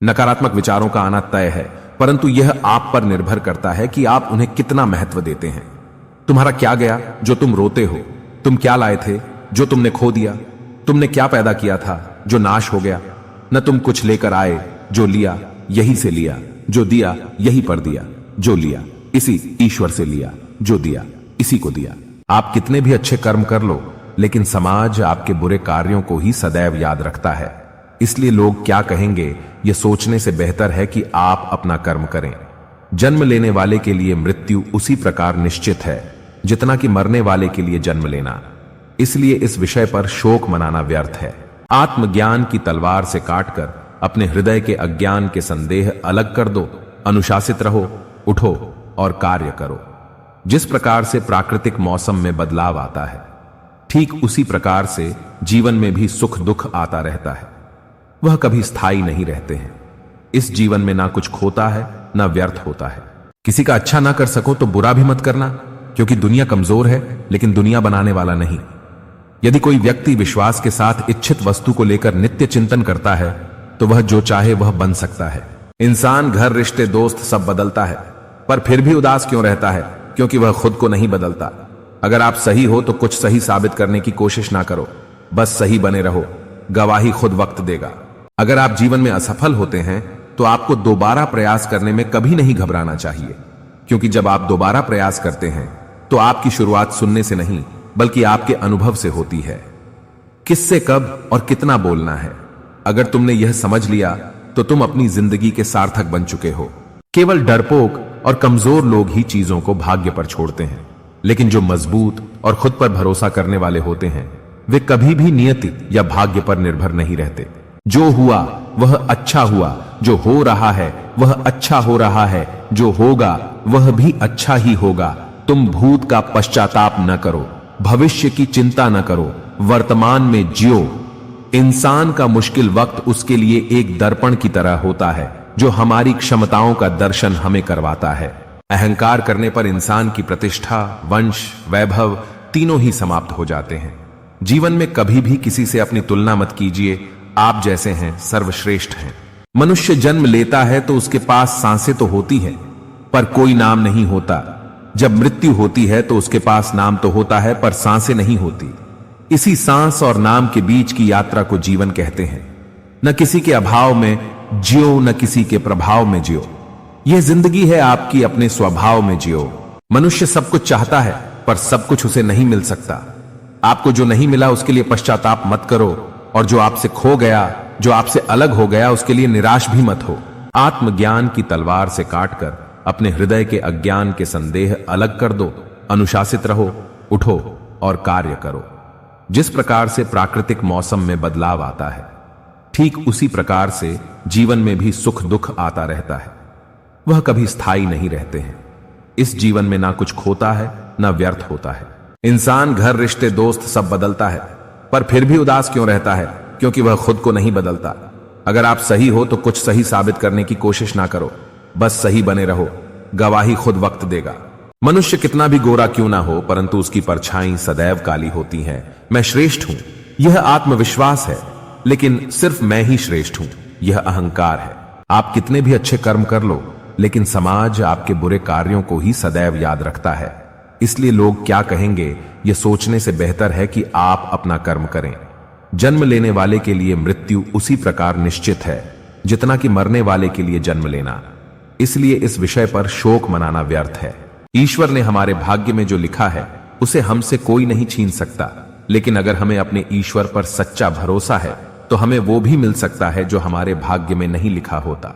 नकारात्मक विचारों का आना तय है, परंतु यह आप पर निर्भर करता है कि आप उन्हें कितना महत्व देते हैं। तुम्हारा क्या गया जो तुम रोते हो? तुम क्या लाए थे जो तुमने खो दिया? तुमने क्या पैदा किया था जो नाश हो गया? न तुम कुछ लेकर आए, जो लिया यही से लिया, जो दिया यही पर दिया, जो लिया इसी ईश्वर से लिया, जो दिया इसी को दिया। आप कितने भी अच्छे कर्म कर लो, लेकिन समाज आपके बुरे कार्यों को ही सदैव याद रखता है। इसलिए लोग क्या कहेंगे यह सोचने से बेहतर है कि आप अपना कर्म करें। जन्म लेने वाले के लिए मृत्यु उसी प्रकार निश्चित है जितना कि मरने वाले के लिए जन्म लेना। इसलिए इस विषय पर शोक मनाना व्यर्थ है। आत्मज्ञान की तलवार से काटकर अपने हृदय के अज्ञान के संदेह अलग कर दो। अनुशासित रहो, उठो और कार्य करो। जिस प्रकार से प्राकृतिक मौसम में बदलाव आता है, ठीक उसी प्रकार से जीवन में भी सुख दुख आता रहता है। वह कभी स्थायी नहीं रहते हैं। इस जीवन में ना कुछ खोता है ना व्यर्थ होता है। किसी का अच्छा ना कर सको तो बुरा भी मत करना, क्योंकि दुनिया कमजोर है लेकिन दुनिया बनाने वाला नहीं। यदि कोई व्यक्ति विश्वास के साथ इच्छित वस्तु को लेकर नित्य चिंतन करता है तो वह जो चाहे वह बन सकता है। इंसान घर, रिश्ते, दोस्त सब बदलता है, पर फिर भी उदास क्यों रहता है? क्योंकि वह खुद को नहीं बदलता। अगर आप सही हो तो कुछ सही साबित करने की कोशिश ना करो, बस सही बने रहो। गवाही खुद वक्त देगा। अगर आप जीवन में असफल होते हैं तो आपको दोबारा प्रयास करने में कभी नहीं घबराना चाहिए, क्योंकि जब आप दोबारा प्रयास करते हैं तो आपकी शुरुआत सुनने से नहीं बल्कि आपके अनुभव से होती है। किससे कब और कितना बोलना है, अगर तुमने यह समझ लिया तो तुम अपनी जिंदगी के सार्थक बन चुके हो। केवल डरपोक और कमजोर लोग ही चीजों को भाग्य पर छोड़ते हैं, लेकिन जो मजबूत और खुद पर भरोसा करने वाले होते हैं वे कभी भी नियति या भाग्य पर निर्भर नहीं रहते। जो हुआ वह अच्छा हुआ, जो हो रहा है वह अच्छा हो रहा है, जो होगा वह भी अच्छा ही होगा। तुम भूत का पश्चाताप न करो, भविष्य की चिंता न करो, वर्तमान में जियो। इंसान का मुश्किल वक्त उसके लिए एक दर्पण की तरह होता है जो हमारी क्षमताओं का दर्शन हमें करवाता है। अहंकार करने पर इंसान की प्रतिष्ठा, वंश, वैभव तीनों ही समाप्त हो जाते हैं। जीवन में कभी भी किसी से अपनी तुलना मत कीजिए। आप जैसे हैं सर्वश्रेष्ठ हैं। मनुष्य जन्म लेता है तो उसके पास सांसें तो होती हैं, पर कोई नाम नहीं होता। जब मृत्यु होती है तो उसके पास नाम तो होता है, पर सांसें नहीं होती। इसी सांस और नाम के बीच की यात्रा को जीवन कहते हैं। न किसी के अभाव में जियो, न किसी के प्रभाव में जियो। यह जिंदगी है आपकी, अपने स्वभाव में जियो। मनुष्य सब कुछ चाहता है, पर सब कुछ उसे नहीं मिल सकता। आपको जो नहीं मिला उसके लिए पश्चाताप मत करो, और जो आपसे खो गया, जो आपसे अलग हो गया, उसके लिए निराश भी मत हो। आत्मज्ञान की तलवार से काटकर अपने हृदय के अज्ञान के संदेह अलग कर दो। अनुशासित रहो, उठो और कार्य करो। जिस प्रकार से प्राकृतिक मौसम में बदलाव आता है, ठीक उसी प्रकार से जीवन में भी सुख दुख आता रहता है। वह कभी स्थायी नहीं रहते हैं। इस जीवन में ना कुछ खोता है ना व्यर्थ होता है। इंसान घर, रिश्ते, दोस्त सब बदलता है, पर फिर भी उदास क्यों रहता है? क्योंकि वह खुद को नहीं बदलता। अगर आप सही हो तो कुछ सही साबित करने की कोशिश ना करो, बस सही बने रहो। गवाही खुद वक्त देगा। मनुष्य कितना भी गोरा क्यों ना हो, परंतु उसकी परछाई सदैव काली होती है। मैं श्रेष्ठ हूं, यह आत्मविश्वास है, लेकिन सिर्फ मैं ही श्रेष्ठ हूं, यह अहंकार है। आप कितने भी अच्छे कर्म कर लो, लेकिन समाज आपके बुरे कार्यों को ही सदैव याद रखता है। इसलिए लोग क्या कहेंगे यह सोचने से बेहतर है कि आप अपना कर्म करें। जन्म लेने वाले के लिए मृत्यु उसी प्रकार निश्चित है जितना कि मरने वाले के लिए जन्म लेना। इसलिए इस विषय पर शोक मनाना व्यर्थ है। ईश्वर ने हमारे भाग्य में जो लिखा है उसे हमसे कोई नहीं छीन सकता, लेकिन अगर हमें अपने ईश्वर पर सच्चा भरोसा है तो हमें वो भी मिल सकता है जो हमारे भाग्य में नहीं लिखा होता।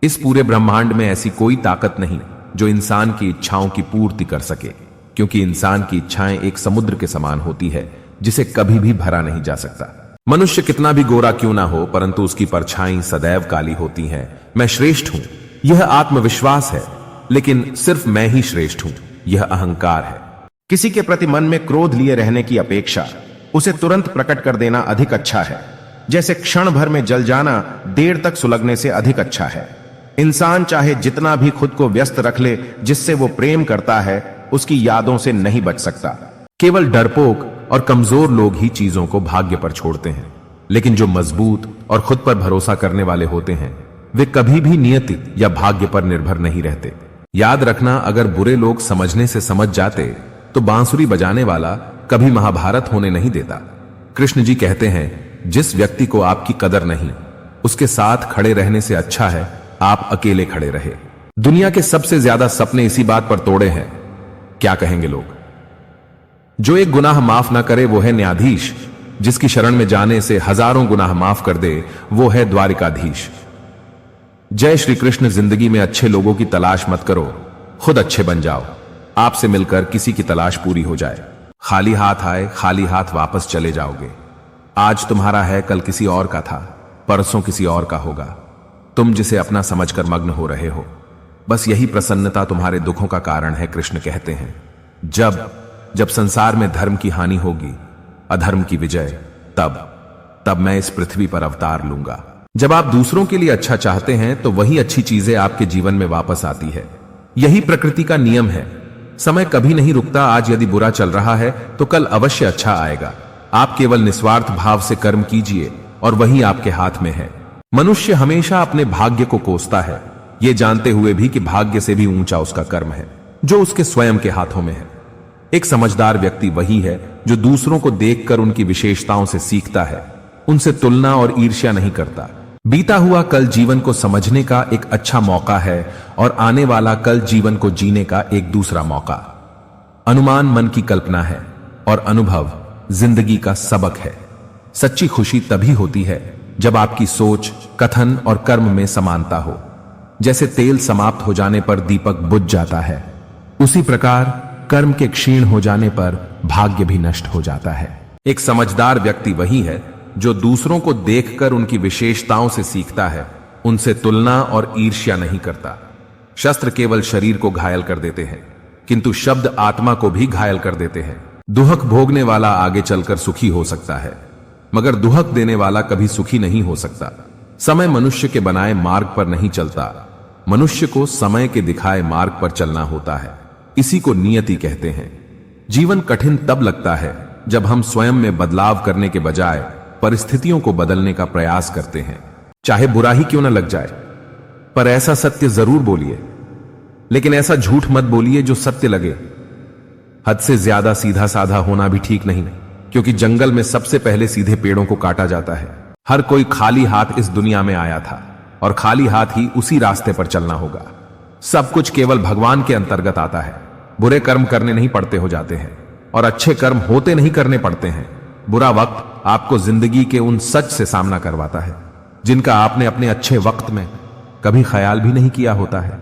इस पूरे ब्रह्मांड में ऐसी कोई ताकत नहीं जो इंसान की इच्छाओं की पूर्ति कर सके, क्योंकि इंसान की इच्छाएं एक समुद्र के समान होती है जिसे कभी भी भरा नहीं जा सकता। मनुष्य कितना भी गोरा क्यों ना हो, परंतु उसकी परछाई सदैव काली होती है। मैं श्रेष्ठ हूं, यह आत्मविश्वास है, लेकिन सिर्फ मैं ही श्रेष्ठ हूं, यह अहंकार है। किसी के प्रति मन में क्रोध लिए रहने की अपेक्षा उसे तुरंत प्रकट कर देना अधिक अच्छा है। जैसे क्षण भर में जल जाना देर तक सुलगने से अधिक अच्छा है। इंसान चाहे जितना भी खुद को व्यस्त रख ले, जिससे वो प्रेम करता है उसकी यादों से नहीं बच सकता। केवल डरपोक और कमजोर लोग ही चीजों को भाग्य पर छोड़ते हैं, लेकिन जो मजबूत और खुद पर भरोसा करने वाले होते हैं वे कभी भी नियति या भाग्य पर निर्भर नहीं रहते। याद रखना, अगर बुरे लोग समझने से समझ जाते तो बांसुरी बजाने वाला कभी महाभारत होने नहीं देता। कृष्ण जी कहते हैं, जिस व्यक्ति को आपकी कदर नहीं उसके साथ खड़े रहने से अच्छा है आप अकेले खड़े रहे। दुनिया के सबसे ज्यादा सपने इसी बात पर तोड़े हैं। क्या कहेंगे लोग? जो एक गुनाह माफ ना करे वो है न्यायाधीश, जिसकी शरण में जाने से हजारों गुनाह माफ कर दे वो है द्वारिकाधीश। जय श्री कृष्ण। जिंदगी में अच्छे लोगों की तलाश मत करो, खुद अच्छे बन जाओ। आपसे मिलकर किसी की तलाश पूरी हो जाए। खाली हाथ आए खाली हाथ वापस चले जाओगे। आज तुम्हारा है कल किसी और का था, परसों किसी और का होगा। तुम जिसे अपना समझकर मग्न हो रहे हो, बस यही प्रसन्नता तुम्हारे दुखों का कारण है। कृष्ण कहते हैं, जब संसार में धर्म की हानि होगी, अधर्म की विजय, तब मैं इस पृथ्वी पर अवतार लूंगा। जब आप दूसरों के लिए अच्छा चाहते हैं तो वही अच्छी चीजें आपके जीवन में वापस आती है। यही प्रकृति का नियम है। समय कभी नहीं रुकता। आज यदि बुरा चल रहा है तो कल अवश्य अच्छा आएगा। आप केवल निस्वार्थ भाव से कर्म कीजिए और वही आपके हाथ में है। मनुष्य हमेशा अपने भाग्य को कोसता है, ये जानते हुए भी कि भाग्य से भी ऊंचा उसका कर्म है जो उसके स्वयं के हाथों में है। एक समझदार व्यक्ति वही है जो दूसरों को देखकर उनकी विशेषताओं से सीखता है, उनसे तुलना और ईर्ष्या नहीं करता। बीता हुआ कल जीवन को समझने का एक अच्छा मौका है और आने वाला कल जीवन को जीने का एक दूसरा मौका। अनुमान मन की कल्पना है और अनुभव जिंदगी का सबक है। सच्ची खुशी तभी होती है जब आपकी सोच, कथन और कर्म में समानता हो। जैसे तेल समाप्त हो जाने पर दीपक बुझ जाता है, उसी प्रकार कर्म के क्षीण हो जाने पर भाग्य भी नष्ट हो जाता है। एक समझदार व्यक्ति वही है जो दूसरों को देखकर उनकी विशेषताओं से सीखता है, उनसे तुलना और ईर्ष्या नहीं करता। शस्त्र केवल शरीर को घायल कर देते हैं, किंतु शब्द आत्मा को भी घायल कर देते हैं। दुहक भोगने वाला आगे चलकर सुखी हो सकता है, मगर दुहक देने वाला कभी सुखी नहीं हो सकता। समय मनुष्य के बनाए मार्ग पर नहीं चलता, मनुष्य को समय के दिखाए मार्ग पर चलना होता है। इसी को नियति कहते हैं। जीवन कठिन तब लगता है जब हम स्वयं में बदलाव करने के बजाय परिस्थितियों को बदलने का प्रयास करते हैं। चाहे बुरा ही क्यों न लग जाए, पर ऐसा सत्य जरूर बोलिए, लेकिन ऐसा झूठ मत बोलिए जो सत्य लगे। हद से ज्यादा सीधा साधा होना भी ठीक नहीं, क्योंकि जंगल में सबसे पहले सीधे पेड़ों को काटा जाता है। हर कोई खाली हाथ इस दुनिया में आया था और खाली हाथ ही उसी रास्ते पर चलना होगा। सब कुछ केवल भगवान के अंतर्गत आता है। बुरे कर्म करने नहीं पड़ते हो जाते हैं और अच्छे कर्म होते नहीं करने पड़ते हैं। बुरा वक्त आपको जिंदगी के उन सच से सामना करवाता है जिनका आपने अपने अच्छे वक्त में कभी ख्याल भी नहीं किया होता है।